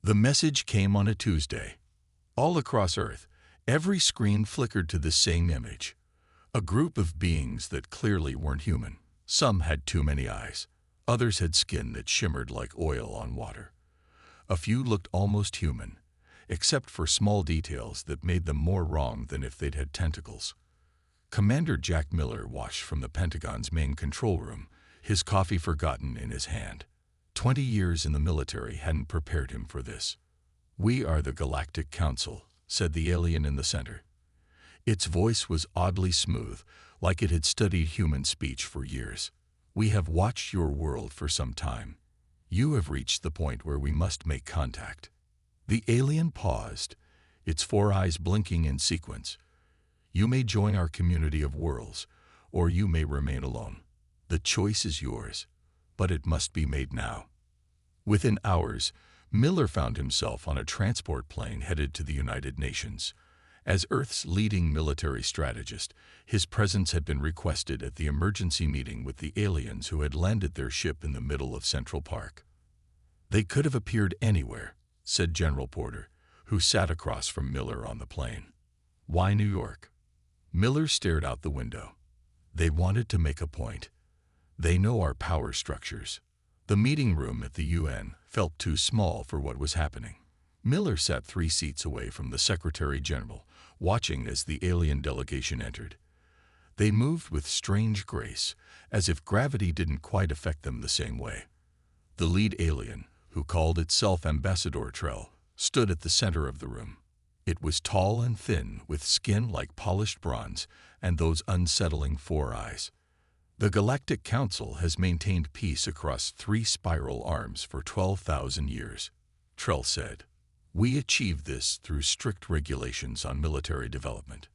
The message came on a Tuesday. All across Earth, every screen flickered to the same image. A group of beings that clearly weren't human. Some had too many eyes. Others had skin that shimmered like oil on water. A few looked almost human, except for small details that made them more wrong than if they'd had tentacles. Commander Jack Miller watched from the Pentagon's main control room, his coffee forgotten in his hand. 20 years in the military hadn't prepared him for this. "We are the Galactic Council," said the alien in the center. Its voice was oddly smooth, like it had studied human speech for years. "We have watched your world for some time. You have reached the point where we must make contact." The alien paused, its 4 eyes blinking in sequence. "You may join our community of worlds, or you may remain alone. The choice is yours, but it must be made now." Within hours, Miller found himself on a transport plane headed to the United Nations. As Earth's leading military strategist, his presence had been requested at the emergency meeting with the aliens who had landed their ship in the middle of Central Park. "They could have appeared anywhere," said General Porter, who sat across from Miller on the plane. "Why New York?" Miller stared out the window. "They wanted to make a point. They know our power structures." The meeting room at the UN felt too small for what was happening. Miller sat 3 seats away from the Secretary General, watching as the alien delegation entered. They moved with strange grace, as if gravity didn't quite affect them the same way. The lead alien, who called itself Ambassador Trell, stood at the center of the room. It was tall and thin, with skin like polished bronze and those unsettling 4 eyes. "The Galactic Council has maintained peace across 3 spiral arms for 12,000 years," Trell said. "We achieved this through strict regulations on military development."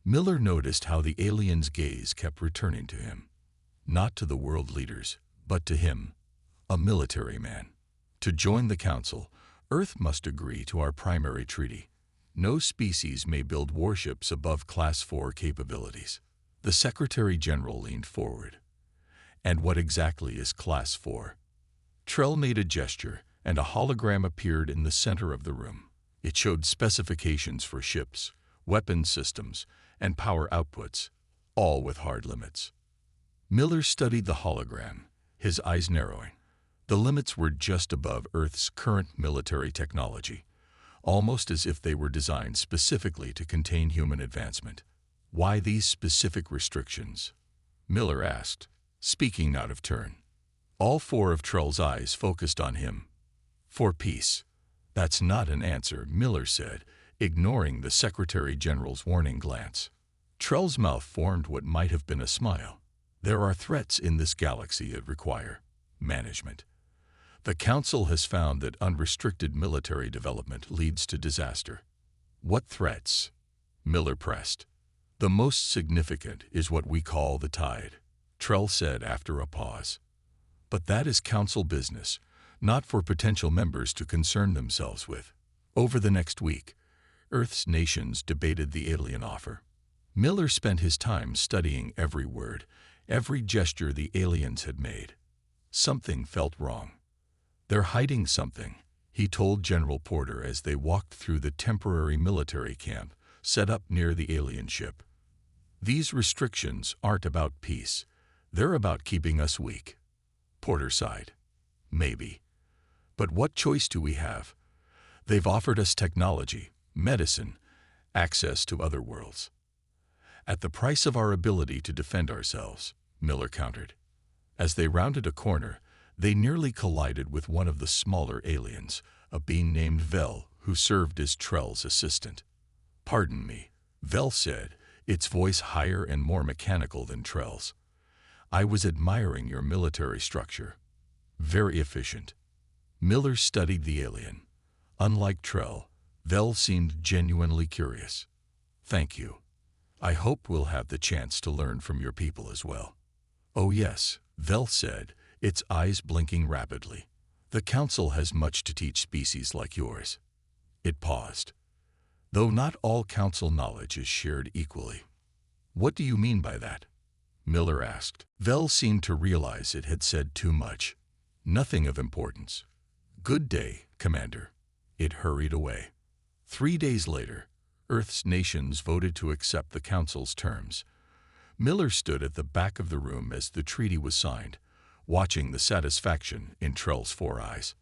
Miller noticed how the alien's gaze kept returning to him. Not to the world leaders, but to him, a military man. "To join the Council, Earth must agree to our primary treaty. No species may build warships above Class 4 capabilities." The Secretary General leaned forward. "And what exactly is Class 4? Trell made a gesture, and a hologram appeared in the center of the room. It showed specifications for ships, weapons systems, and power outputs, all with hard limits. Miller studied the hologram, his eyes narrowing. The limits were just above Earth's current military technology, almost as if they were designed specifically to contain human advancement. "Why these specific restrictions?" Miller asked, speaking out of turn. All 4 of Trell's eyes focused on him. "For peace." "That's not an answer," Miller said, ignoring the Secretary General's warning glance. Trell's mouth formed what might have been a smile. "There are threats in this galaxy that require management. The Council has found that unrestricted military development leads to disaster." "What threats?" Miller pressed. "The most significant is what we call the tide," Trell said after a pause. "But that is Council business, not for potential members to concern themselves with." Over the next week, Earth's nations debated the alien offer. Miller spent his time studying every word, every gesture the aliens had made. Something felt wrong. "They're hiding something," he told General Porter as they walked through the temporary military camp set up near the alien ship. "These restrictions aren't about peace. They're about keeping us weak." Porter sighed. "Maybe. But what choice do we have? They've offered us technology, medicine, access to other worlds." "At the price of our ability to defend ourselves," Miller countered. As they rounded a corner, they nearly collided with one of the smaller aliens, a being named Vel, who served as Trell's assistant. "Pardon me," Vel said, its voice higher and more mechanical than Trell's. "I was admiring your military structure. Very efficient." Miller studied the alien. Unlike Trell, Vel seemed genuinely curious. "Thank you. I hope we'll have the chance to learn from your people as well." "Oh yes," Vel said, its eyes blinking rapidly. "The Council has much to teach species like yours." It paused. "Though not all Council knowledge is shared equally." "What do you mean by that?" Miller asked. Vel seemed to realize it had said too much. "Nothing of importance." "Good day, Commander." It hurried away. 3 days later, Earth's nations voted to accept the Council's terms. Miller stood at the back of the room as the treaty was signed, watching the satisfaction in Trell's 4 eyes.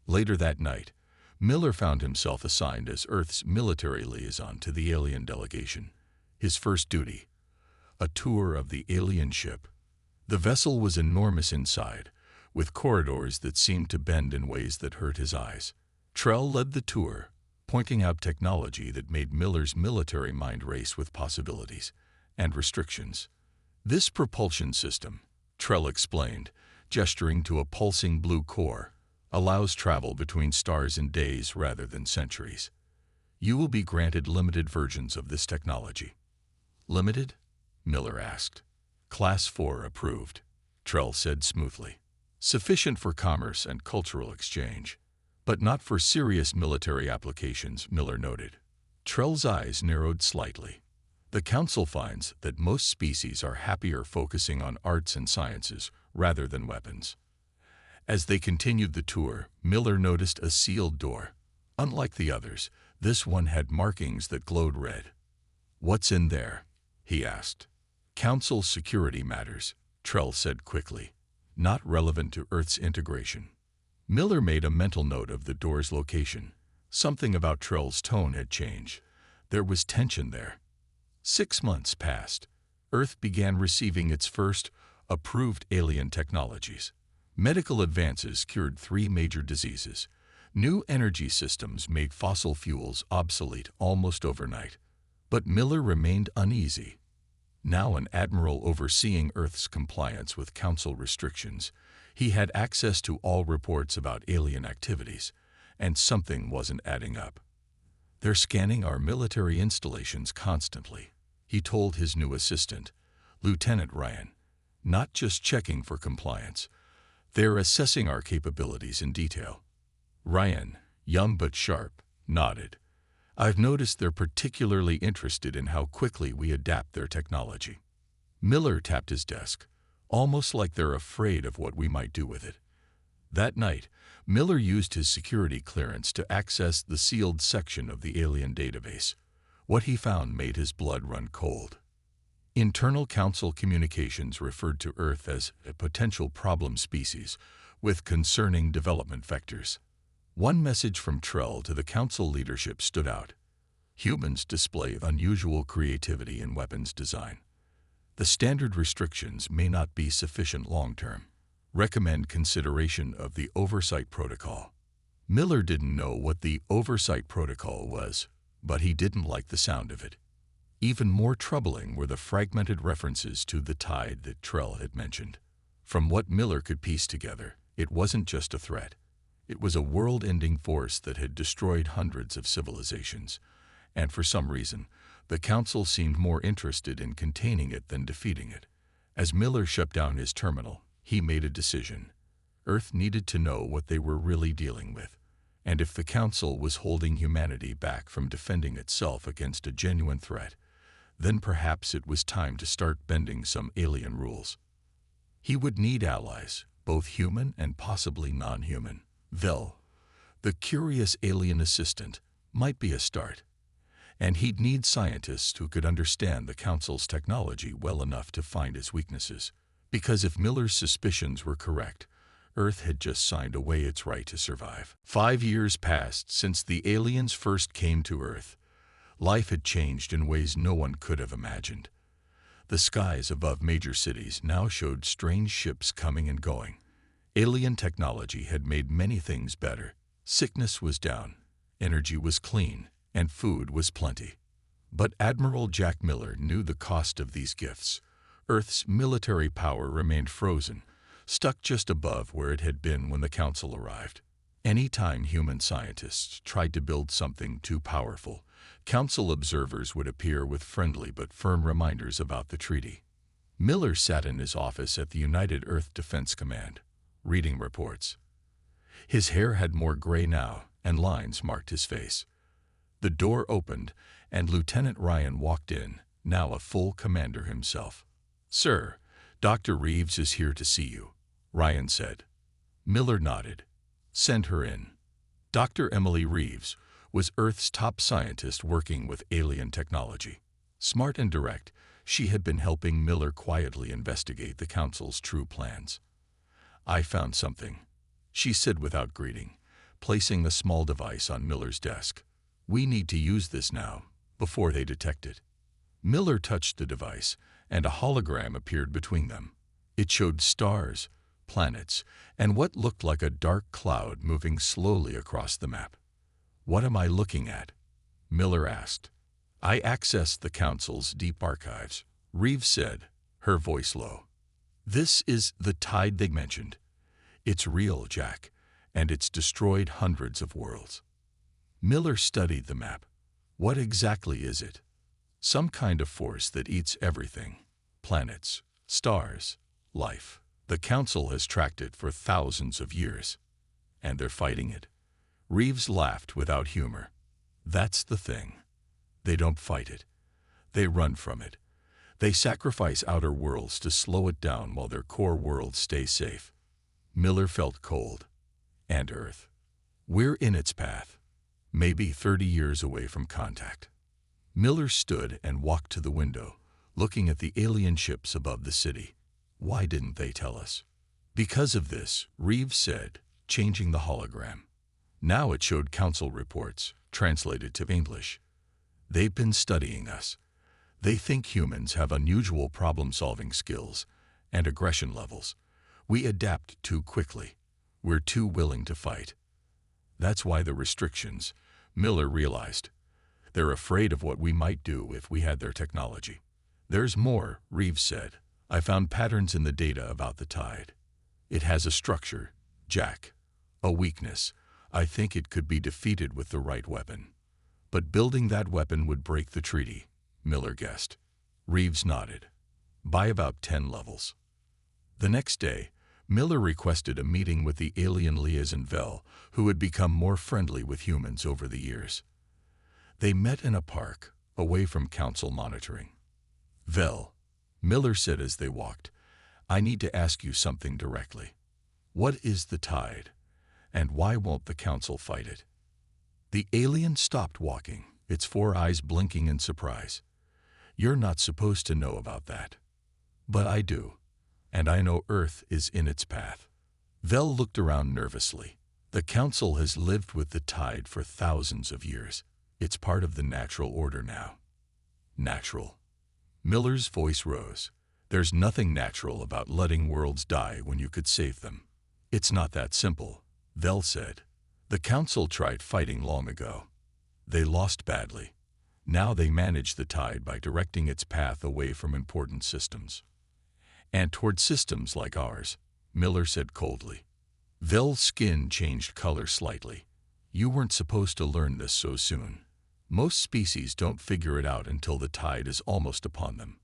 Later that night, Miller found himself assigned as Earth's military liaison to the alien delegation. His first duty, a tour of the alien ship. The vessel was enormous inside, with corridors that seemed to bend in ways that hurt his eyes. Trell led the tour, pointing out technology that made Miller's military mind race with possibilities and restrictions. This propulsion system, Trell explained, gesturing to a pulsing blue core, allows travel between stars in days rather than centuries. You will be granted limited versions of this technology. Limited? Miller asked. Class 4 approved, Trell said smoothly. Sufficient for commerce and cultural exchange, but not for serious military applications, Miller noted. Trell's eyes narrowed slightly. The Council finds that most species are happier focusing on arts and sciences rather than weapons. As they continued the tour, Miller noticed a sealed door. Unlike the others, this one had markings that glowed red. What's in there? He asked. Council security matters, Trell said quickly, not relevant to Earth's integration. Miller made a mental note of the door's location. Something about Trell's tone had changed. There was tension there. 6 months passed. Earth began receiving its first approved alien technologies. Medical advances cured 3 major diseases. New energy systems made fossil fuels obsolete almost overnight. But Miller remained uneasy. Now an admiral overseeing Earth's compliance with Council restrictions, he had access to all reports about alien activities, and something wasn't adding up. They're scanning our military installations constantly, he told his new assistant, Lieutenant Ryan. Not just checking for compliance. They're assessing our capabilities in detail. Ryan, young but sharp, nodded. I've noticed they're particularly interested in how quickly we adapt their technology. Miller tapped his desk, almost like they're afraid of what we might do with it. That night, Miller used his security clearance to access the sealed section of the alien database. What he found made his blood run cold. Internal Council communications referred to Earth as a potential problem species with concerning development vectors. One message from Trell to the Council leadership stood out. Humans display unusual creativity in weapons design. The standard restrictions may not be sufficient long-term. Recommend consideration of the Oversight Protocol. Miller didn't know what the Oversight Protocol was, but he didn't like the sound of it. Even more troubling were the fragmented references to the tide that Trell had mentioned. From what Miller could piece together, it wasn't just a threat. It was a world-ending force that had destroyed hundreds of civilizations, and for some reason, the Council seemed more interested in containing it than defeating it. As Miller shut down his terminal, he made a decision. Earth needed to know what they were really dealing with, and if the Council was holding humanity back from defending itself against a genuine threat, then perhaps it was time to start bending some alien rules. He would need allies, both human and possibly non-human. Vel, the curious alien assistant, might be a start. And he'd need scientists who could understand the Council's technology well enough to find its weaknesses. Because if Miller's suspicions were correct, Earth had just signed away its right to survive. 5 years passed since the aliens first came to Earth. Life had changed in ways no one could have imagined. The skies above major cities now showed strange ships coming and going. Alien technology had made many things better. Sickness was down, energy was clean, and food was plenty. But Admiral Jack Miller knew the cost of these gifts. Earth's military power remained frozen, stuck just above where it had been when the Council arrived. Any time human scientists tried to build something too powerful, Council observers would appear with friendly but firm reminders about the treaty. Miller sat in his office at the United Earth Defense Command, reading reports. His hair had more gray now, and lines marked his face. The door opened, and Lieutenant Ryan walked in, now a full commander himself. "Sir, Dr. Reeves is here to see you," Ryan said. Miller nodded. "Send her in." Dr. Emily Reeves was Earth's top scientist working with alien technology. Smart and direct, she had been helping Miller quietly investigate the Council's true plans. "I found something," she said without greeting, placing a small device on Miller's desk. "We need to use this now, before they detect it." Miller touched the device, and a hologram appeared between them. It showed stars, planets, and what looked like a dark cloud moving slowly across the map. "What am I looking at?" Miller asked. "I accessed the Council's deep archives," Reeves said, her voice low. "This is the tide they mentioned. It's real, Jack, and it's destroyed hundreds of worlds." Miller studied the map. "What exactly is it?" "Some kind of force that eats everything. Planets, stars, life. The Council has tracked it for thousands of years. And they're fighting it." Reeves laughed without humor. "That's the thing. They don't fight it. They run from it. They sacrifice outer worlds to slow it down while their core worlds stay safe." Miller felt cold. "And Earth? We're in its path. Maybe 30 years away from contact." Miller stood and walked to the window, looking at the alien ships above the city. "Why didn't they tell us?" "Because of this," Reeves said, changing the hologram. Now it showed Council reports, translated to English. "They've been studying us. They think humans have unusual problem-solving skills and aggression levels. We adapt too quickly. We're too willing to fight. That's why the restrictions," Miller realized. "They're afraid of what we might do if we had their technology." "There's more," Reeves said. "I found patterns in the data about the tide. It has a structure, Jack. A weakness. I think it could be defeated with the right weapon. But building that weapon would break the treaty," Miller guessed. Reeves nodded. "By about 10 levels." The next day, Miller requested a meeting with the alien liaison Vel, who had become more friendly with humans over the years. They met in a park, away from Council monitoring. "Vel," Miller said as they walked, "I need to ask you something directly. What is the tide, and why won't the Council fight it?" The alien stopped walking, its 4 eyes blinking in surprise. "You're not supposed to know about that." "But I do, and I know Earth is in its path." Vel looked around nervously. "The Council has lived with the tide for thousands of years. It's part of the natural order now." "Natural?" Miller's voice rose. "There's nothing natural about letting worlds die when you could save them." "It's not that simple," Vel said. "The Council tried fighting long ago. They lost badly. Now they manage the tide by directing its path away from important systems. And toward systems like ours," Miller said coldly. Vel's skin changed color slightly. "You weren't supposed to learn this so soon. Most species don't figure it out until the tide is almost upon them."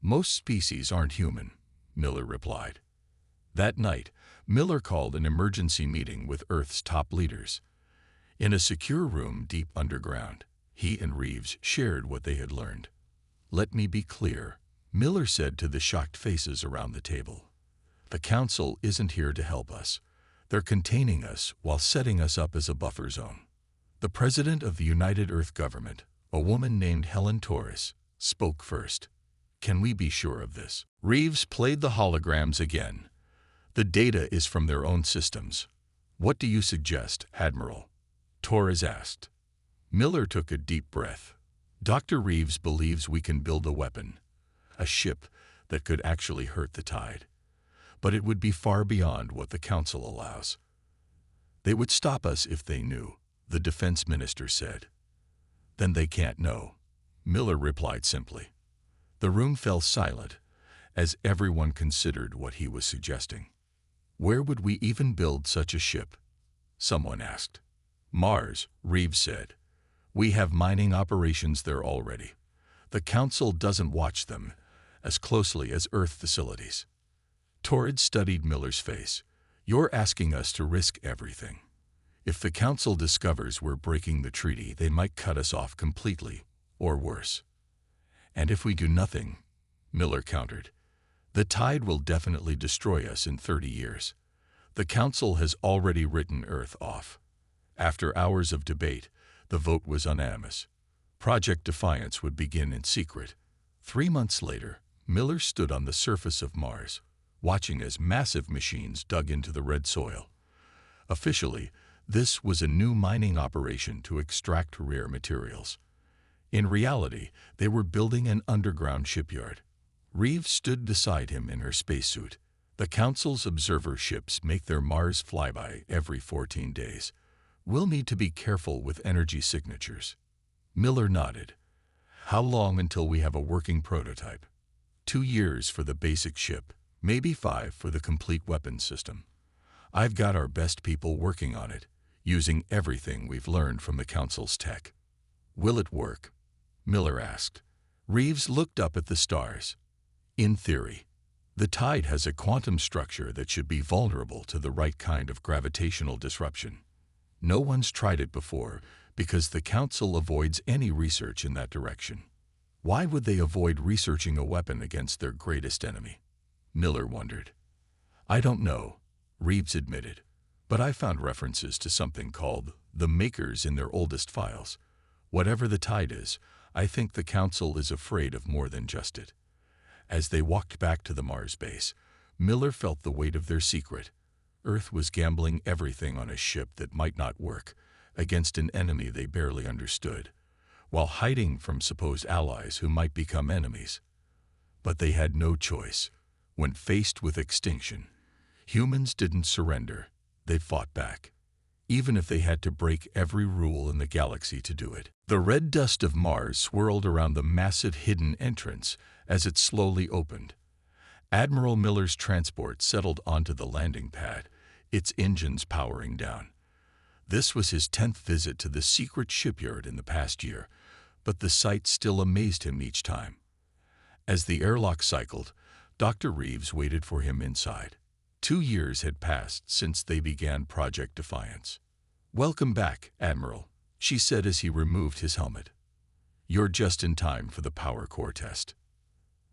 "Most species aren't human," Miller replied. That night, Miller called an emergency meeting with Earth's top leaders. In a secure room deep underground, he and Reeves shared what they had learned. "Let me be clear," Miller said to the shocked faces around the table. "The Council isn't here to help us. They're containing us while setting us up as a buffer zone." The president of the United Earth Government, a woman named Helen Torres, spoke first. "Can we be sure of this?" Reeves played the holograms again. "The data is from their own systems. What do you suggest, Admiral?" Torres asked. Miller took a deep breath. "Dr. Reeves believes we can build a weapon, a ship that could actually hurt the tide. But it would be far beyond what the Council allows." "They would stop us if they knew," the defense minister said. "Then they can't know," Miller replied simply. The room fell silent as everyone considered what he was suggesting. "Where would we even build such a ship?" someone asked. "Mars," Reeves said. "We have mining operations there already. The Council doesn't watch them as closely as Earth facilities." Torres studied Miller's face. "You're asking us to risk everything. If the Council discovers we're breaking the treaty, they might cut us off completely, or worse." "And if we do nothing," Miller countered, "the tide will definitely destroy us in 30 years. The Council has already written Earth off. After hours of debate, the vote was unanimous. Project Defiance would begin in secret. 3 months later, Miller stood on the surface of Mars, watching as massive machines dug into the red soil. Officially, this was a new mining operation to extract rare materials. In reality, they were building an underground shipyard. Reeves stood beside him in her spacesuit. The Council's observer ships make their Mars flyby every 14 days. We'll need to be careful with energy signatures. Miller nodded. How long until we have a working prototype? 2 years for the basic ship, maybe 5 for the complete weapons system. I've got our best people working on it, using everything we've learned from the Council's tech. Will it work? Miller asked. Reeves looked up at the stars. In theory, the tide has a quantum structure that should be vulnerable to the right kind of gravitational disruption. No one's tried it before because the Council avoids any research in that direction. Why would they avoid researching a weapon against their greatest enemy? Miller wondered. I don't know, Reeves admitted, but I found references to something called the Makers in their oldest files. Whatever the tide is, I think the Council is afraid of more than just it. As they walked back to the Mars base, Miller felt the weight of their secret. Earth was gambling everything on a ship that might not work against an enemy they barely understood, while hiding from supposed allies who might become enemies. But they had no choice. When faced with extinction, humans didn't surrender. They fought back, even if they had to break every rule in the galaxy to do it. The red dust of Mars swirled around the massive hidden entrance as it slowly opened. Admiral Miller's transport settled onto the landing pad, its engines powering down. This was his 10th visit to the secret shipyard in the past year, but the sight still amazed him each time. As the airlock cycled, Dr. Reeves waited for him inside. 2 years had passed since they began Project Defiance. Welcome back, Admiral, she said as he removed his helmet. You're just in time for the power core test.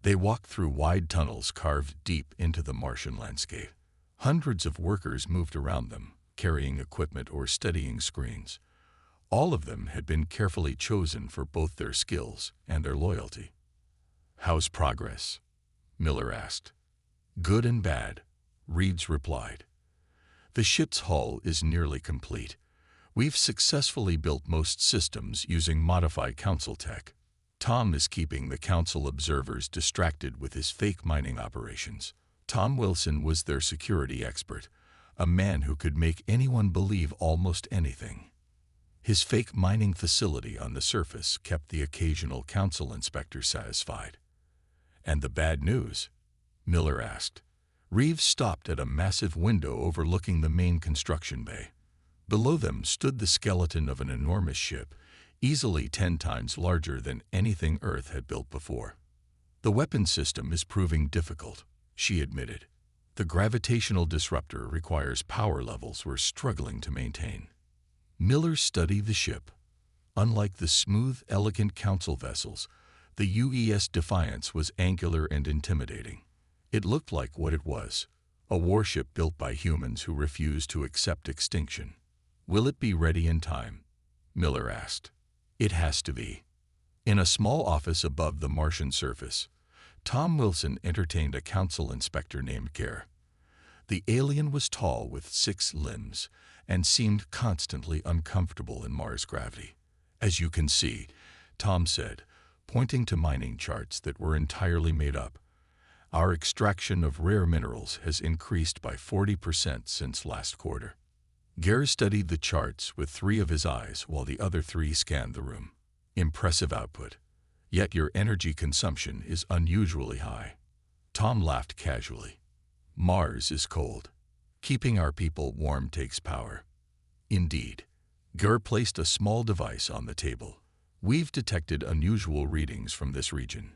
They walked through wide tunnels carved deep into the Martian landscape. Hundreds of workers moved around them, carrying equipment or studying screens. All of them had been carefully chosen for both their skills and their loyalty. How's progress? Miller asked. Good and bad, Reeves replied. The ship's hull is nearly complete. We've successfully built most systems using modified Council tech. Tom is keeping the Council observers distracted with his fake mining operations. Tom Wilson was their security expert, a man who could make anyone believe almost anything. His fake mining facility on the surface kept the occasional Council inspector satisfied. And the bad news? Miller asked. Reeves stopped at a massive window overlooking the main construction bay. Below them stood the skeleton of an enormous ship, easily 10 times larger than anything Earth had built before. The weapon system is proving difficult, she admitted. The gravitational disruptor requires power levels we're struggling to maintain. Miller studied the ship. Unlike the smooth, elegant Council vessels, the UES Defiance was angular and intimidating. It looked like what it was, a warship built by humans who refused to accept extinction. Will it be ready in time? Miller asked. It has to be. In a small office above the Martian surface, Tom Wilson entertained a Council inspector named Gare. The alien was tall with 6 limbs and seemed constantly uncomfortable in Mars gravity. As you can see, Tom said, pointing to mining charts that were entirely made up. Our extraction of rare minerals has increased by 40% since last quarter. Gare studied the charts with 3 of his eyes while the other 3 scanned the room. Impressive output. Yet your energy consumption is unusually high. Tom laughed casually. Mars is cold. Keeping our people warm takes power. Indeed. Gare placed a small device on the table. We've detected unusual readings from this region.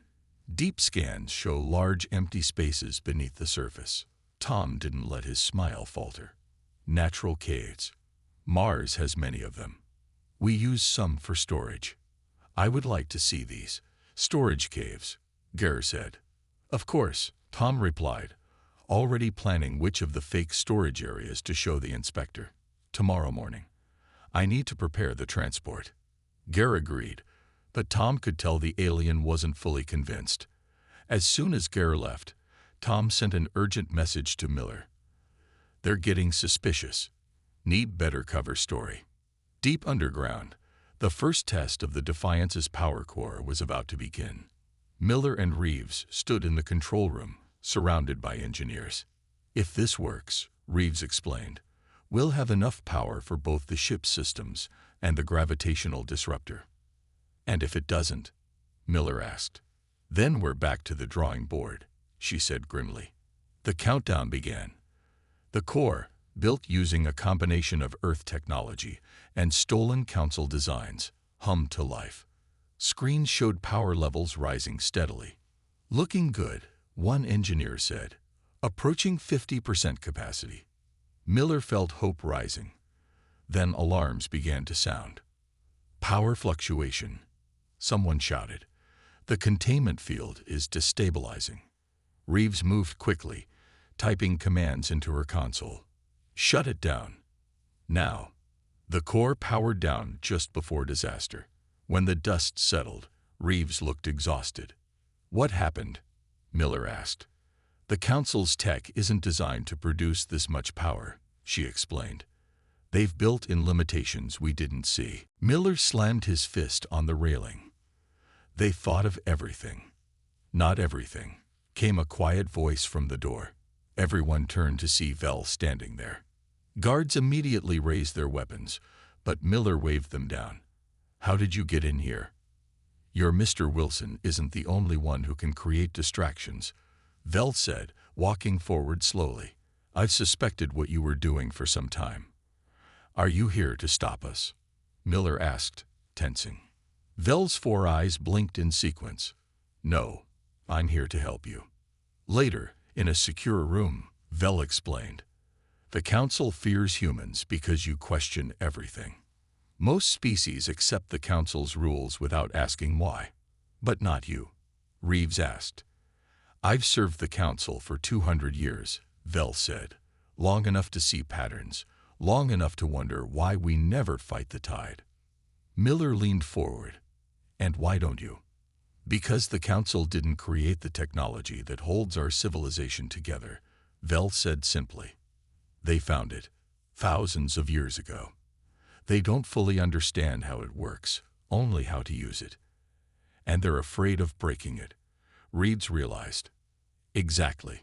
Deep scans show large empty spaces beneath the surface. Tom didn't let his smile falter. Natural caves. Mars has many of them. We use some for storage. I would like to see these. Storage caves, Gare said. Of course, Tom replied, already planning which of the fake storage areas to show the inspector. Tomorrow morning. I need to prepare the transport. Gare agreed, but Tom could tell the alien wasn't fully convinced. As soon as Gare left, Tom sent an urgent message to Miller. They're getting suspicious. Need better cover story. Deep underground, the first test of the Defiance's power core was about to begin. Miller and Reeves stood in the control room, surrounded by engineers. If this works, Reeves explained, we'll have enough power for both the ship's systems and the gravitational disruptor. And if it doesn't? Miller asked. Then we're back to the drawing board, she said grimly. The countdown began. The core, built using a combination of Earth technology and stolen Council designs, hummed to life. Screens showed power levels rising steadily. Looking good, one engineer said, approaching 50% capacity. Miller felt hope rising. Then alarms began to sound. Power fluctuation. Someone shouted. The containment field is destabilizing. Reeves moved quickly, typing commands into her console. Shut it down. Now. The core powered down just before disaster. When the dust settled, Reeves looked exhausted. What happened? Miller asked. The Council's tech isn't designed to produce this much power, she explained. They've built in limitations we didn't see. Miller slammed his fist on the railing. They thought of everything. Not everything, came a quiet voice from the door. Everyone turned to see Vel standing there. Guards immediately raised their weapons, but Miller waved them down. How did you get in here? Your Mr. Wilson isn't the only one who can create distractions, Vel said, walking forward slowly. I've suspected what you were doing for some time. Are you here to stop us? Miller asked, tensing. Vel's 4 eyes blinked in sequence. No, I'm here to help you. Later, in a secure room, Vel explained. The Council fears humans because you question everything. Most species accept the Council's rules without asking why. But not you, Reeves asked. I've served the Council for 200 years, Vel said. Long enough to see patterns, long enough to wonder why we never fight the tide. Miller leaned forward. And why don't you? Because the Council didn't create the technology that holds our civilization together, Vel said simply. They found it, thousands of years ago. They don't fully understand how it works, only how to use it. And they're afraid of breaking it, Reeves realized. Exactly.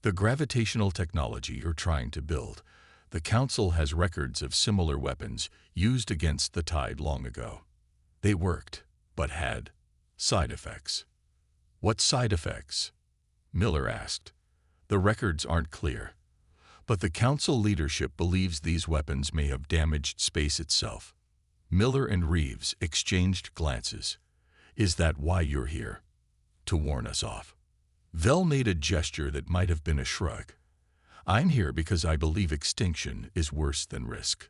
The gravitational technology you're trying to build, the Council has records of similar weapons used against the tide long ago. They worked, but had side effects. What side effects? Miller asked. The records aren't clear, but the Council leadership believes these weapons may have damaged space itself. Miller and Reeves exchanged glances. Is that why you're here? To warn us off. Vel made a gesture that might have been a shrug. I'm here because I believe extinction is worse than risk.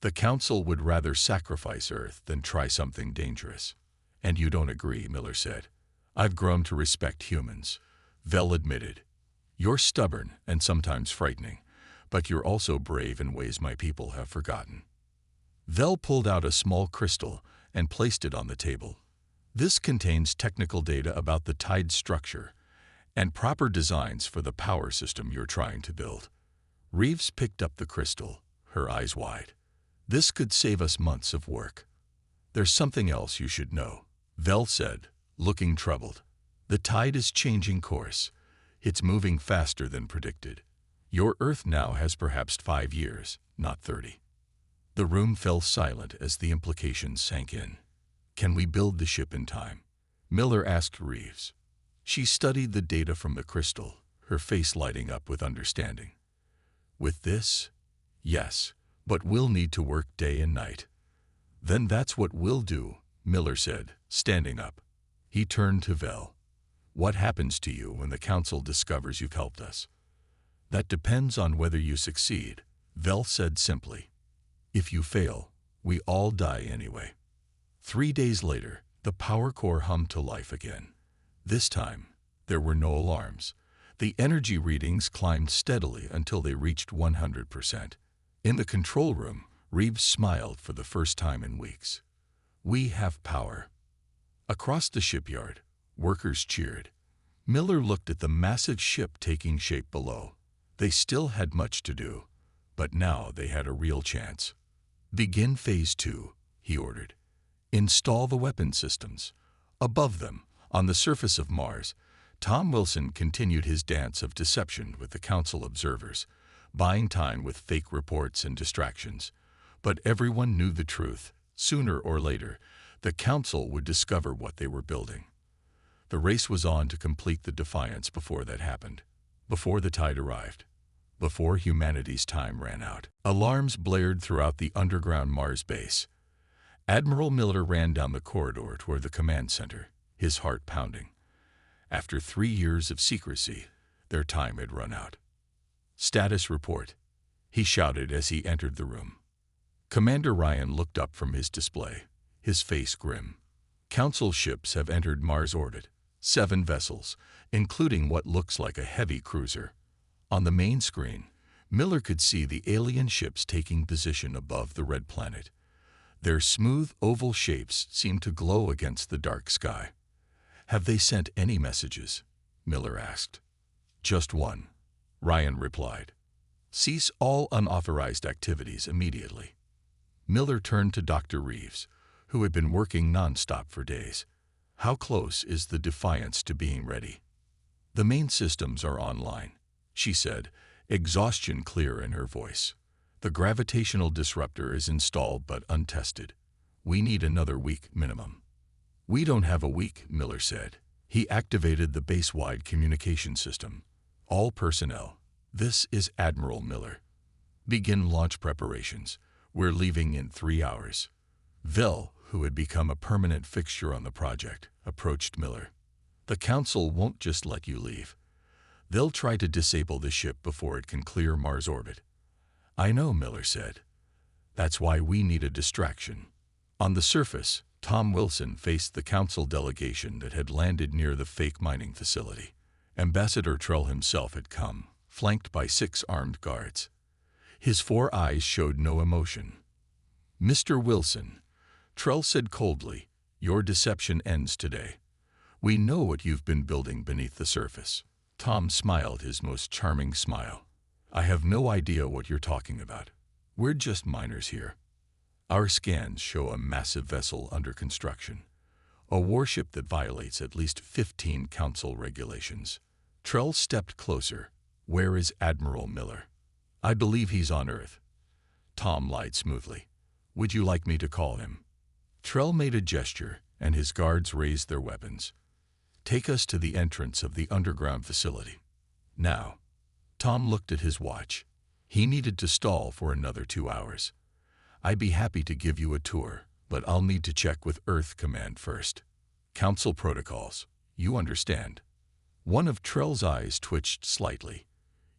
The Council would rather sacrifice Earth than try something dangerous. And you don't agree, Miller said. I've grown to respect humans, Vel admitted. You're stubborn and sometimes frightening, but you're also brave in ways my people have forgotten. Vel pulled out a small crystal and placed it on the table. This contains technical data about the tide structure and proper designs for the power system you're trying to build. Reeves picked up the crystal, her eyes wide. This could save us months of work. There's something else you should know, Vel said, looking troubled. The tide is changing course. It's moving faster than predicted. Your Earth now has perhaps 5 years, not 30. The room fell silent as the implications sank in. Can we build the ship in time? Miller asked Reeves. She studied the data from the crystal, her face lighting up with understanding. With this? Yes, but we'll need to work day and night. Then that's what we'll do, Miller said, standing up. He turned to Vel. What happens to you when the Council discovers you've helped us? That depends on whether you succeed, Vel said simply. If you fail, we all die anyway. 3 days later, the power core hummed to life again. This time, there were no alarms. The energy readings climbed steadily until they reached 100%. In the control room, Reeves smiled for the first time in weeks. "We have power." Across the shipyard, workers cheered. Miller looked at the massive ship taking shape below. They still had much to do, but now they had a real chance. "Begin Phase 2, he ordered. "Install the weapon systems." Above them, on the surface of Mars, Tom Wilson continued his dance of deception with the Council observers, buying time with fake reports and distractions. But everyone knew the truth. Sooner or later, the Council would discover what they were building. The race was on to complete the Defiance before that happened, before the tide arrived, before humanity's time ran out. Alarms blared throughout the underground Mars base. Admiral Miller ran down the corridor toward the command center, his heart pounding. After 3 years of secrecy, their time had run out. "Status report," he shouted as he entered the room. Commander Ryan looked up from his display, his face grim. "Council ships have entered Mars orbit. 7 vessels, including what looks like a heavy cruiser." On the main screen, Miller could see the alien ships taking position above the red planet. Their smooth, oval shapes seemed to glow against the dark sky. "Have they sent any messages?" Miller asked. "Just one," Ryan replied. "Cease all unauthorized activities immediately." Miller turned to Dr. Reeves, who had been working nonstop for days. "How close is the Defiance to being ready?" "The main systems are online," she said, exhaustion clear in her voice. "The gravitational disruptor is installed but untested. We need another week minimum." "We don't have a week," Miller said. He activated the base-wide communication system. "All personnel, this is Admiral Miller. Begin launch preparations. We're leaving in 3 hours." Vel, who had become a permanent fixture on the project, approached Miller. "The Council won't just let you leave. They'll try to disable the ship before it can clear Mars orbit." "I know," Miller said. "That's why we need a distraction." On the surface, Tom Wilson faced the Council delegation that had landed near the fake mining facility. Ambassador Trell himself had come, flanked by 6 armed guards. His 4 eyes showed no emotion. "Mr. Wilson," Trell said coldly, "your deception ends today. We know what you've been building beneath the surface." Tom smiled his most charming smile. "I have no idea what you're talking about. We're just miners here. Our scans show a massive vessel under construction, a warship that violates at least 15 Council regulations." Trell stepped closer. "Where is Admiral Miller?" "I believe he's on Earth." Tom lied smoothly. "Would you like me to call him?" Trell made a gesture, and his guards raised their weapons. "Take us to the entrance of the underground facility. Now." Tom looked at his watch. He needed to stall for another 2 hours. "I'd be happy to give you a tour, but I'll need to check with Earth Command first. Council protocols, you understand." One of Trell's eyes twitched slightly.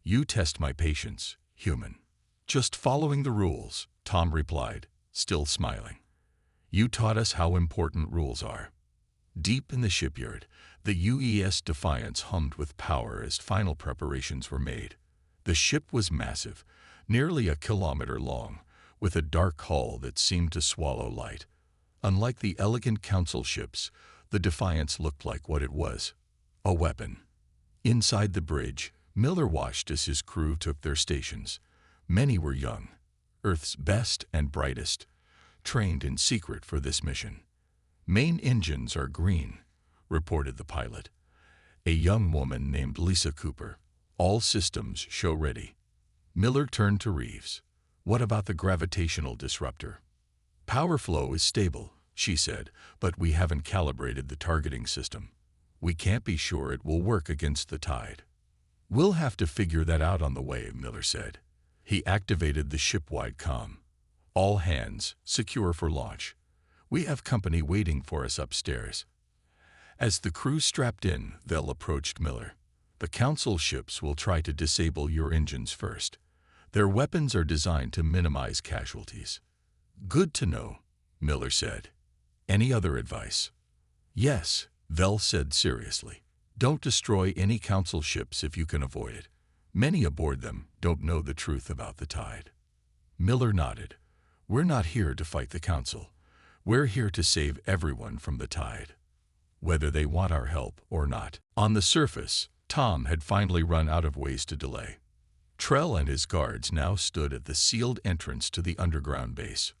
"You test my patience, human." "Just following the rules," Tom replied, still smiling. "You taught us how important rules are." Deep in the shipyard, the UES Defiance hummed with power as final preparations were made. The ship was massive, nearly a kilometer long, with a dark hull that seemed to swallow light. Unlike the elegant Council ships, the Defiance looked like what it was: a weapon. Inside the bridge, Miller watched as his crew took their stations. Many were young, Earth's best and brightest, trained in secret for this mission. "Main engines are green," reported the pilot, a young woman named Lisa Cooper. "All systems show ready." Miller turned to Reeves. "What about the gravitational disruptor?" "Power flow is stable," she said, "but we haven't calibrated the targeting system. We can't be sure it will work against the tide." "We'll have to figure that out on the way," Miller said. He activated the ship-wide comm. "All hands, secure for launch. We have company waiting for us upstairs." As the crew strapped in, Vel approached Miller. "The Council ships will try to disable your engines first. Their weapons are designed to minimize casualties." "Good to know," Miller said. "Any other advice?" "Yes," Vel said seriously. "Don't destroy any Council ships if you can avoid it. Many aboard them don't know the truth about the tide." Miller nodded. We're not here to fight the Council. We're here to save everyone from the tide, whether they want our help or not." On the surface, Tom had finally run out of ways to delay. Trell and his guards now stood at the sealed entrance to the underground base.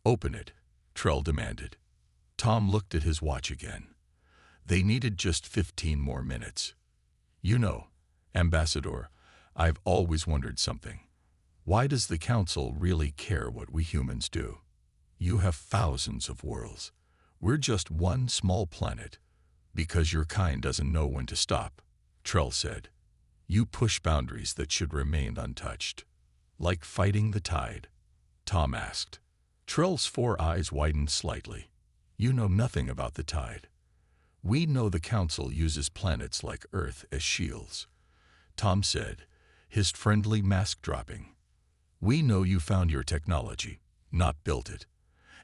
"Open it," Trell demanded. Tom looked at his watch again. They needed just 15 more minutes. "You know, Ambassador, I've always wondered something. Why does the Council really care what we humans do? You have thousands of worlds. We're just one small planet. Because your kind doesn't know when to stop," Trell said. "You push boundaries that should remain untouched." "Like fighting the tide?" Tom asked. Trell's 4 eyes widened slightly. "You know nothing about the tide. We know the Council uses planets like Earth as shields," Tom said, his friendly mask dropping. "We know you found your technology, not built it.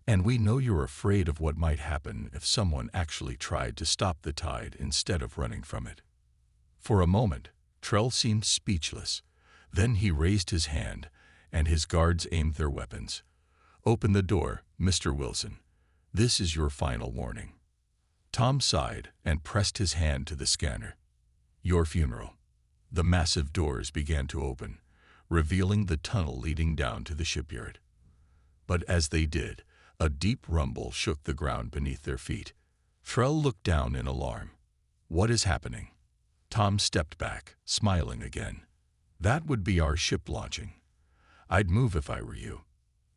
And we know you're afraid of what might happen if someone actually tried to stop the tide instead of running from it." For a moment, Trell seemed speechless. Then he raised his hand, and his guards aimed their weapons. "Open the door, Mr. Wilson. This is your final warning." Tom sighed and pressed his hand to the scanner. "Your funeral." The massive doors began to open, revealing the tunnel leading down to the shipyard. But as they did, a deep rumble shook the ground beneath their feet. Trell looked down in alarm. "What is happening?" Tom stepped back, smiling again. "That would be our ship launching. I'd move if I were you."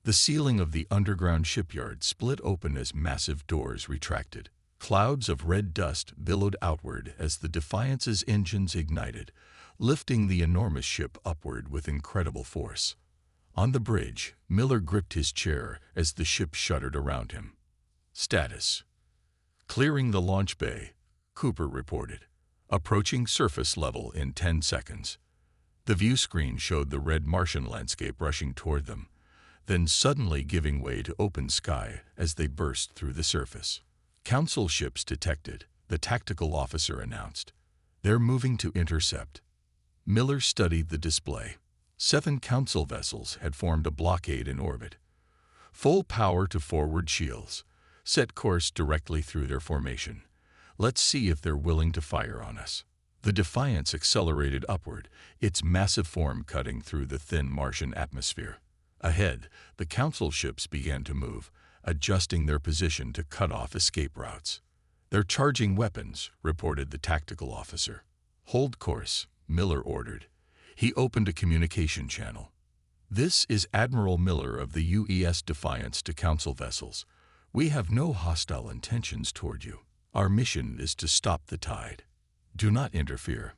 The ceiling of the underground shipyard split open as massive doors retracted. Clouds of red dust billowed outward as the Defiance's engines ignited, lifting the enormous ship upward with incredible force. On the bridge, Miller gripped his chair as the ship shuddered around him. "Status: clearing the launch bay," Cooper reported. "Approaching surface level in 10 seconds." The view screen showed the red Martian landscape rushing toward them, then suddenly giving way to open sky as they burst through the surface. "Council ships detected," the tactical officer announced. "They're moving to intercept." Miller studied the display. 7 Council vessels had formed a blockade in orbit. "Full power to forward shields. Set course directly through their formation. Let's see if they're willing to fire on us." The Defiance accelerated upward, its massive form cutting through the thin Martian atmosphere. Ahead, the Council ships began to move, adjusting their position to cut off escape routes. "They're charging weapons," reported the tactical officer. "Hold course," Miller ordered. He opened a communication channel. "This is Admiral Miller of the UES Defiance to Council vessels. We have no hostile intentions toward you. Our mission is to stop the tide. Do not interfere."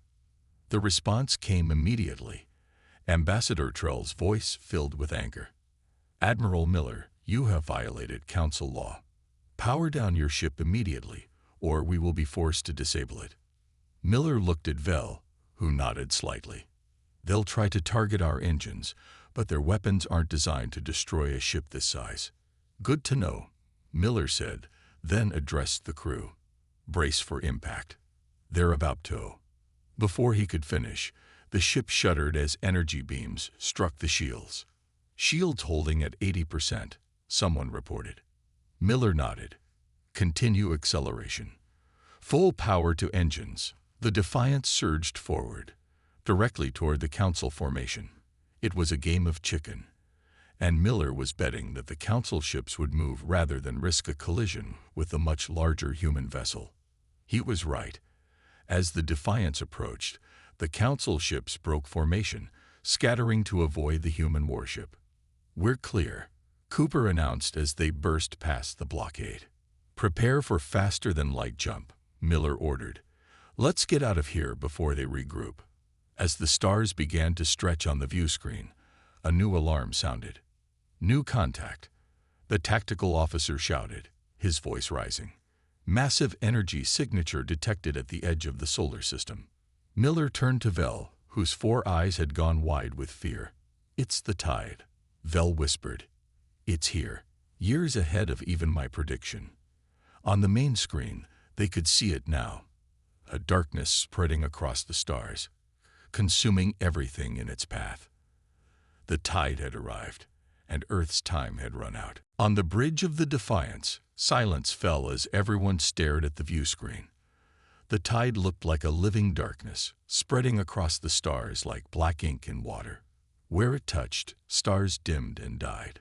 The response came immediately. Ambassador Trell's voice filled with anger. "Admiral Miller, you have violated Council law. Power down your ship immediately, or we will be forced to disable it." Miller looked at Vel, who nodded slightly. "They'll try to target our engines, but their weapons aren't designed to destroy a ship this size." "Good to know," Miller said, then addressed the crew. "Brace for impact. They're about to." Before he could finish, the ship shuddered as energy beams struck the shields. "Shields holding at 80%, someone reported. Miller nodded. "Continue acceleration. Full power to engines." The Defiance surged forward, directly toward the Council formation. It was a game of chicken, and Miller was betting that the Council ships would move rather than risk a collision with the much larger human vessel. He was right. As the Defiance approached, the Council ships broke formation, scattering to avoid the human warship. "We're clear," Cooper announced as they burst past the blockade. "Prepare for faster-than-light jump," Miller ordered. "Let's get out of here before they regroup." As the stars began to stretch on the view screen, a new alarm sounded. "New contact," the tactical officer shouted, his voice rising. "Massive energy signature detected at the edge of the solar system." Miller turned to Vel, whose 4 eyes had gone wide with fear. "It's the tide," Vel whispered. "It's here, years ahead of even my prediction." On the main screen, they could see it now. A darkness spreading across the stars, consuming everything in its path. The tide had arrived, and Earth's time had run out. On the bridge of the Defiance, silence fell as everyone stared at the view screen. The tide looked like a living darkness, spreading across the stars like black ink in water. Where it touched, stars dimmed and died.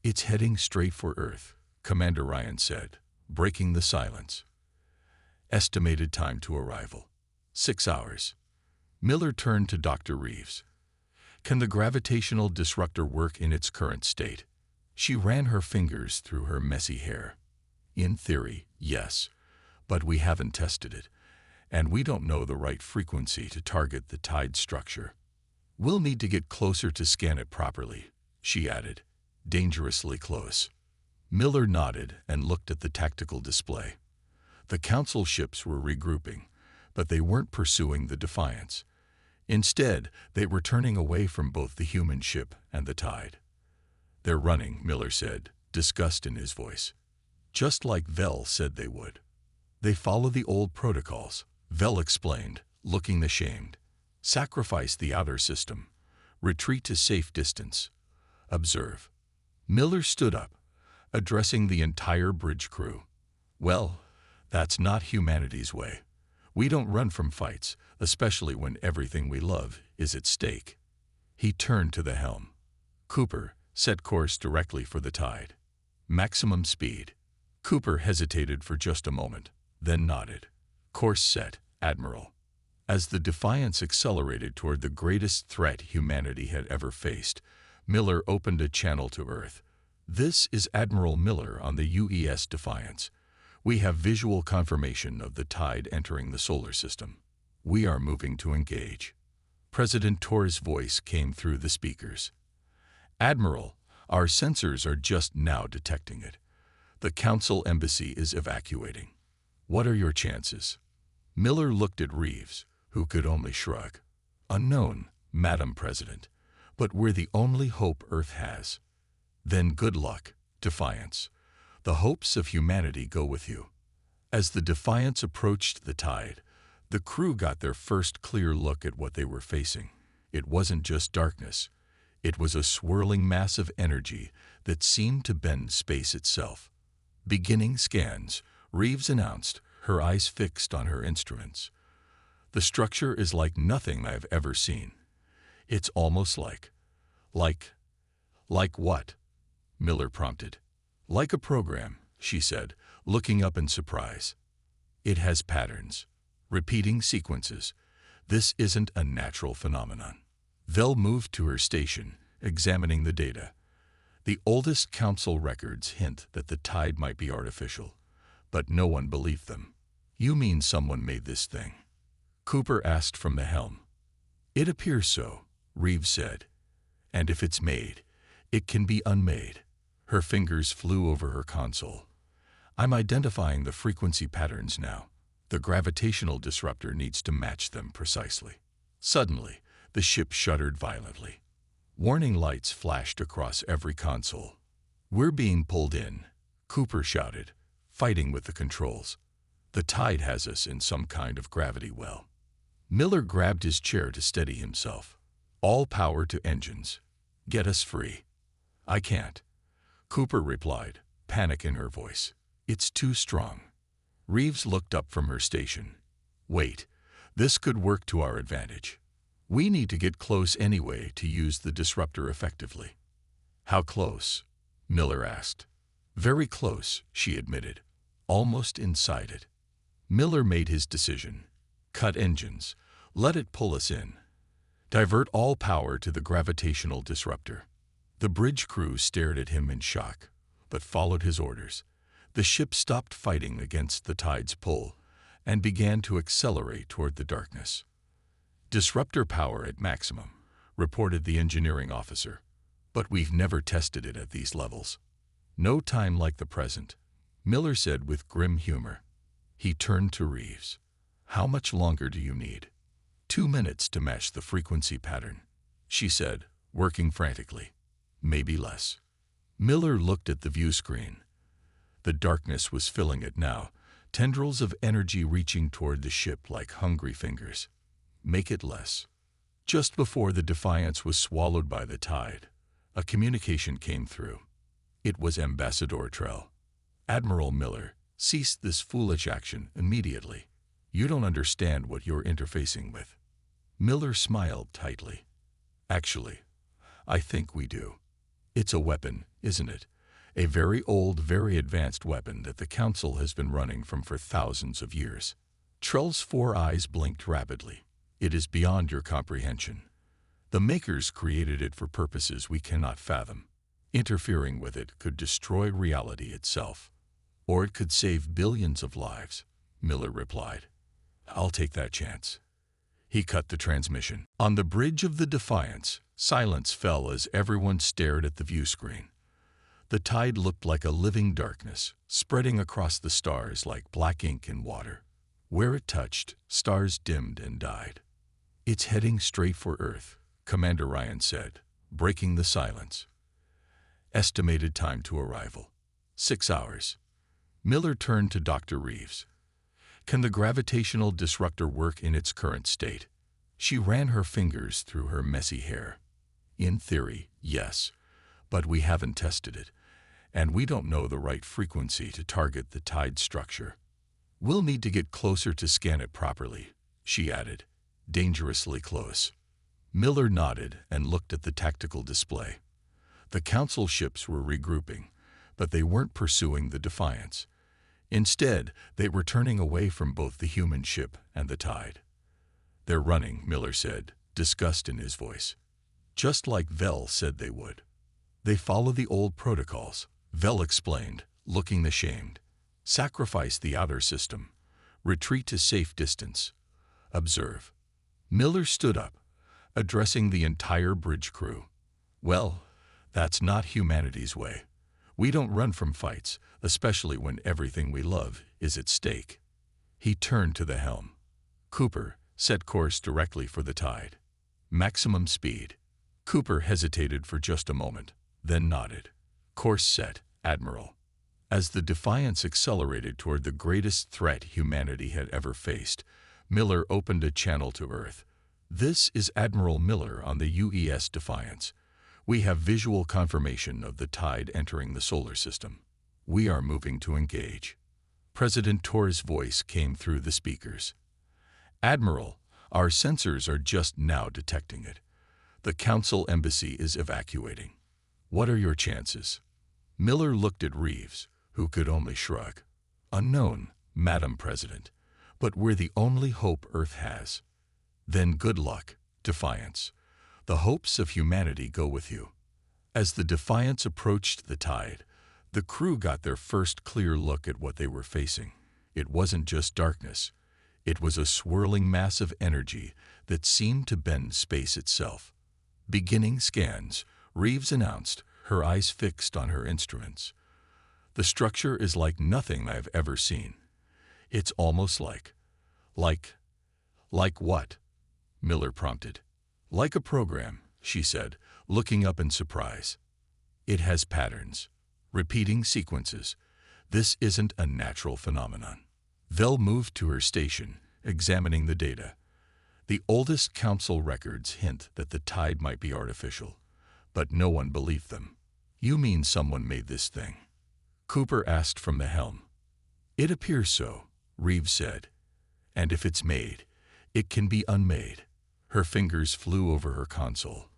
"It's heading straight for Earth," Commander Ryan said, breaking the silence. "Estimated time to arrival: 6 hours." Miller turned to Dr. Reeves. "Can the gravitational disruptor work in its current state?" She ran her fingers through her messy hair. "In theory, yes, but we haven't tested it, and we don't know the right frequency to target the tide structure. We'll need to get closer to scan it properly," she added, "dangerously close." Miller nodded and looked at the tactical display. The Council ships were regrouping, but they weren't pursuing the Defiance. Instead, they were turning away from both the human ship and the tide. "They're running," Miller said, disgust in his voice. "Just like Vel said they would." "They follow the old protocols," Vel explained, looking ashamed. "Sacrifice the outer system. Retreat to safe distance. Observe." Miller stood up, addressing the entire bridge crew. "Well, that's not humanity's way. We don't run from fights, especially when everything we love is at stake." He turned to the helm. "Cooper, set course directly for the tide. Maximum speed." Cooper hesitated for just a moment, then nodded. "Course set, Admiral." As the Defiance accelerated toward the greatest threat humanity had ever faced, Miller opened a channel to Earth. "This is Admiral Miller on the UES Defiance. We have visual confirmation of the tide entering the solar system. We are moving to engage." President Torres' voice came through the speakers. "Admiral, our sensors are just now detecting it. The Council embassy is evacuating. What are your chances?" Miller looked at Reeves, who could only shrug. "Unknown, Madam President, but we're the only hope Earth has." "Then good luck, Defiance. The hopes of humanity go with you." As the Defiance approached the tide, the crew got their first clear look at what they were facing. It wasn't just darkness. It was a swirling mass of energy that seemed to bend space itself. "Beginning scans," Reeves announced, her eyes fixed on her instruments. "The structure is like nothing I've ever seen. It's almost like what?" Miller prompted. "Like a program," she said, looking up in surprise. "It has patterns, repeating sequences. This isn't a natural phenomenon." Vel moved to her station, examining the data. The oldest Council records hint that the tide might be artificial, but no one believed them. "You mean someone made this thing?" Cooper asked from the helm. "It appears so," Reeves said. "And if it's made, it can be unmade." Her fingers flew over her console. "I'm identifying the frequency patterns now. The gravitational disruptor needs to match them precisely." Suddenly, the ship shuddered violently. Warning lights flashed across every console. "We're being pulled in," Cooper shouted, fighting with the controls. "The tide has us in some kind of gravity well." Miller grabbed his chair to steady himself. "All power to engines. Get us free." "I can't," Cooper replied, panic in her voice. "It's too strong." Reeves looked up from her station. "Wait, this could work to our advantage. We need to get close anyway to use the disruptor effectively." "How close?" Miller asked. "Very close," she admitted, "almost inside it." Miller made his decision. "Cut engines. Let it pull us in. Divert all power to the gravitational disruptor." The bridge crew stared at him in shock, but followed his orders. The ship stopped fighting against the tide's pull and began to accelerate toward the darkness. "Disruptor power at maximum," reported the engineering officer, "but we've never tested it at these levels." "No time like the present," Miller said with grim humor. He turned to Reeves. "How much longer do you need?" 2 minutes to match the frequency pattern," she said, working frantically. "Maybe less." Miller looked at the view screen. The darkness was filling it now, tendrils of energy reaching toward the ship like hungry fingers. "Make it less." Just before the Defiance was swallowed by the tide, A communication came through. It was Ambassador Trell. Admiral Miller, cease this foolish action immediately. You don't understand what you're interfacing with. Miller smiled tightly. Actually, I think we do. It's a weapon, isn't it? A very old, very advanced weapon that the Council has been running from for thousands of years. Trell's 4 eyes blinked rapidly. It is beyond your comprehension. The makers created it for purposes we cannot fathom. Interfering with it could destroy reality itself. Or it could save billions of lives, Miller replied. I'll take that chance. He cut the transmission. On the bridge of the Defiance, silence fell as everyone stared at the view screen. The tide looked like a living darkness, spreading across the stars like black ink in water. Where it touched, stars dimmed and died. It's heading straight for Earth, Commander Ryan said, breaking the silence. Estimated time to arrival: 6 hours. Miller turned to Dr. Reeves. Can the gravitational disruptor work in its current state? She ran her fingers through her messy hair. In theory, yes, but we haven't tested it, and we don't know the right frequency to target the tide structure. We'll need to get closer to scan it properly, she added, dangerously close. Miller nodded and looked at the tactical display. The Council ships were regrouping, but they weren't pursuing the Defiance. Instead, they were turning away from both the human ship and the tide. They're running, Miller said, disgust in his voice. Just like Vel said they would. They follow the old protocols, Vel explained, looking ashamed. Sacrifice the outer system. Retreat to safe distance. Observe. Miller stood up, addressing the entire bridge crew. Well, that's not humanity's way. We don't run from fights, especially when everything we love is at stake. He turned to the helm. Cooper, set course directly for the tide. Maximum speed. Cooper hesitated for just a moment, then nodded. Course set, Admiral. As the Defiance accelerated toward the greatest threat humanity had ever faced, Miller opened a channel to Earth. This is Admiral Miller on the UES Defiance. We have visual confirmation of the tide entering the solar system. We are moving to engage. President Tor's voice came through the speakers. Admiral, our sensors are just now detecting it. The Council embassy is evacuating. What are your chances? Miller looked at Reeves, who could only shrug. Unknown, Madam President, but we're the only hope Earth has. Then good luck, Defiance. The hopes of humanity go with you. As the Defiance approached the tide, the crew got their first clear look at what they were facing. It wasn't just darkness. It was a swirling mass of energy that seemed to bend space itself. Beginning scans, Reeves announced, her eyes fixed on her instruments. The structure is like nothing I've ever seen. It's almost like what? Miller prompted. Like a program, she said, looking up in surprise. It has patterns, repeating sequences. This isn't a natural phenomenon. Vel moved to her station, examining the data. The oldest Council records hint that the tide might be artificial, but no one believed them. You mean someone made this thing? Cooper asked from the helm. It appears so, Reeves said. And if it's made, it can be unmade. Her fingers flew over her console.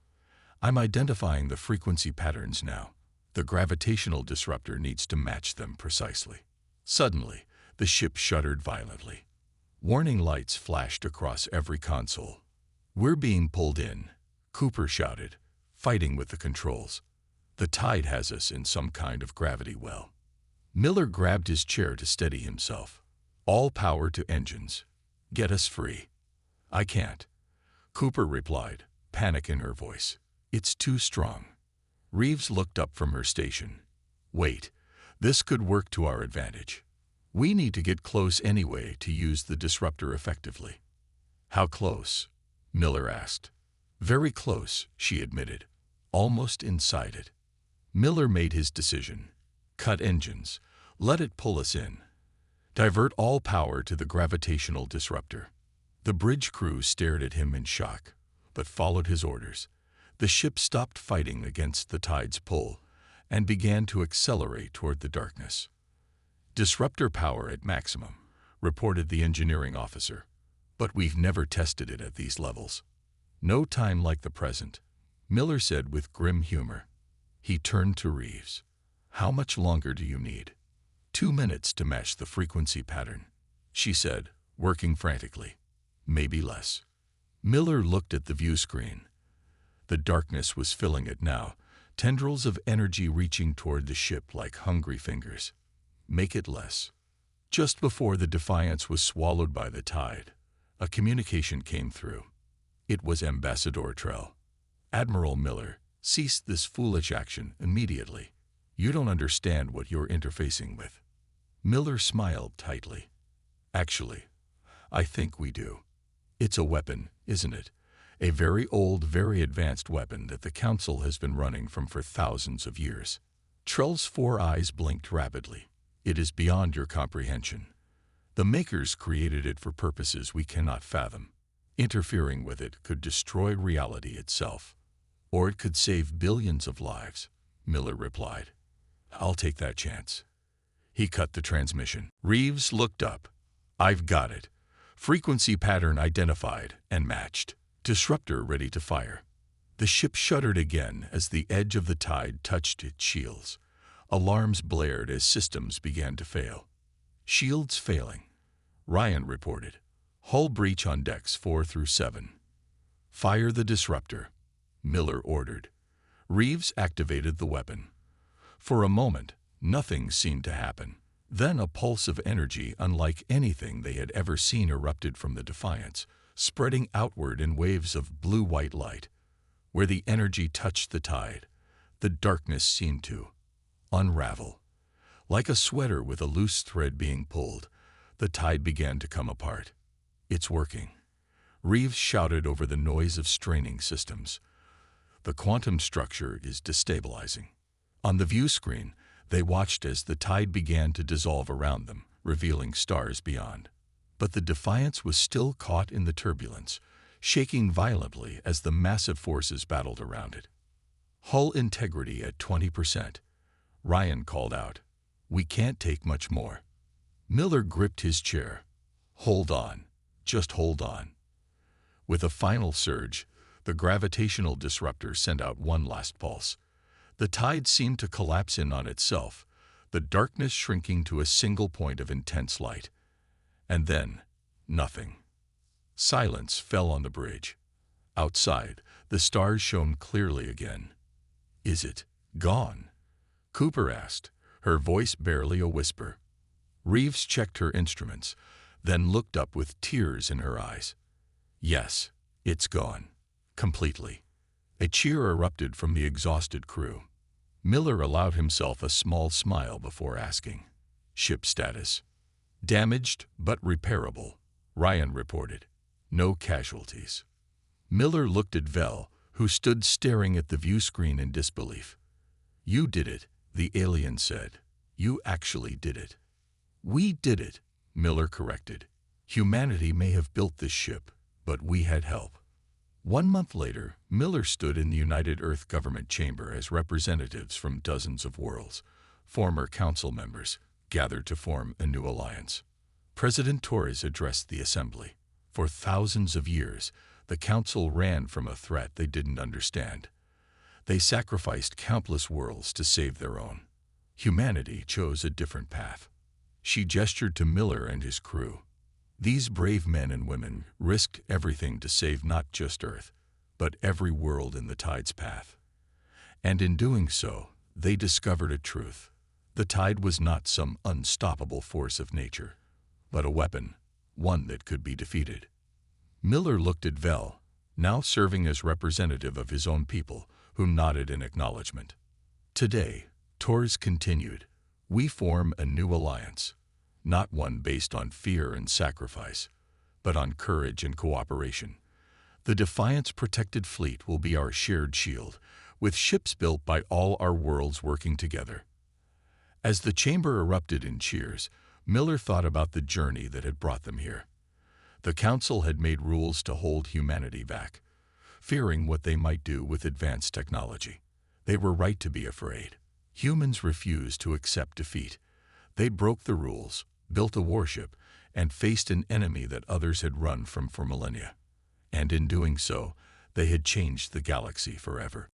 I'm identifying the frequency patterns now. The gravitational disruptor needs to match them precisely. Suddenly, the ship shuddered violently. Warning lights flashed across every console. We're being pulled in, Cooper shouted, fighting with the controls. The tide has us in some kind of gravity well. Miller grabbed his chair to steady himself. All power to engines. Get us free. I can't. Cooper replied, panic in her voice. It's too strong. Reeves looked up from her station. Wait, this could work to our advantage. We need to get close anyway to use the disruptor effectively. How close? Miller asked. Very close, she admitted. Almost inside it. Miller made his decision. Cut engines. Let it pull us in. Divert all power to the gravitational disruptor. The bridge crew stared at him in shock, but followed his orders. The ship stopped fighting against the tide's pull and began to accelerate toward the darkness. "Disruptor power at maximum," reported the engineering officer. "But we've never tested it at these levels." "No time like the present," Miller said with grim humor. He turned to Reeves. "How much longer do you need?" 2 minutes to match the frequency pattern," she said, working frantically. "Maybe less." Miller looked at the view screen. The darkness was filling it now, tendrils of energy reaching toward the ship like hungry fingers. "Make it less." Just before the Defiance was swallowed by the tide, a communication came through. It was Ambassador Trell. "Admiral Miller, cease this foolish action immediately. You don't understand what you're interfacing with." Miller smiled tightly. "Actually, I think we do. It's a weapon, isn't it? A very old, very advanced weapon that the Council has been running from for thousands of years." Trell's 4 eyes blinked rapidly. "It is beyond your comprehension. The makers created it for purposes we cannot fathom. Interfering with it could destroy reality itself. Or it could save billions of lives," Miller replied. "I'll take that chance." He cut the transmission. Reeves looked up. "I've got it. Frequency pattern identified and matched. Disruptor ready to fire." The ship shuddered again as the edge of the tide touched its shields. Alarms blared as systems began to fail. "Shields failing," Ryan reported. "Hull breach on decks 4 through 7. "Fire the disruptor," Miller ordered. Reeves activated the weapon. For a moment, nothing seemed to happen. Then a pulse of energy unlike anything they had ever seen erupted from the Defiance, spreading outward in waves of blue-white light. Where the energy touched the tide, the darkness seemed to unravel. Like a sweater with a loose thread being pulled, the tide began to come apart. "It's working," Reeves shouted over the noise of straining systems. "The quantum structure is destabilizing." On the view screen, they watched as the tide began to dissolve around them, revealing stars beyond. But the Defiance was still caught in the turbulence, shaking violently as the massive forces battled around it. "Hull integrity at 20%, Ryan called out. "We can't take much more." Miller gripped his chair. "Hold on. Just hold on." With a final surge, the gravitational disruptor sent out one last pulse. The tide seemed to collapse in on itself, the darkness shrinking to a single point of intense light. And then, nothing. Silence fell on the bridge. Outside, the stars shone clearly again. "Is it gone?" Cooper asked, her voice barely a whisper. Reeves checked her instruments, then looked up with tears in her eyes. "Yes, it's gone. Completely." A cheer erupted from the exhausted crew. Miller allowed himself a small smile before asking, "Ship status?" "Damaged but repairable," Ryan reported. "No casualties." Miller looked at Vel, who stood staring at the view screen in disbelief. "You did it," the alien said. "You actually did it." "We did it," Miller corrected. "Humanity may have built this ship, but we had help." 1 month later, Miller stood in the United Earth Government chamber as representatives from dozens of worlds, former council members, gathered to form a new alliance. President Torres addressed the assembly. For thousands of years, the council ran from a threat they didn't understand. They sacrificed countless worlds to save their own. Humanity chose a different path. She gestured to Miller and his crew. These brave men and women risked everything to save not just Earth, but every world in the tide's path. And in doing so, they discovered a truth. The tide was not some unstoppable force of nature, but a weapon, one that could be defeated. Miller looked at Vel, now serving as representative of his own people, who nodded in acknowledgement. "Today," Torres continued, "we form a new alliance. Not one based on fear and sacrifice, but on courage and cooperation. The Defiance protected fleet will be our shared shield, with ships built by all our worlds working together." As the chamber erupted in cheers, Miller thought about the journey that had brought them here. The Council had made rules to hold humanity back. fearing what they might do with advanced technology. They were right to be afraid. Humans refused to accept defeat. They broke the rules, built a warship, and faced an enemy that others had run from for millennia. And in doing so, they had changed the galaxy forever.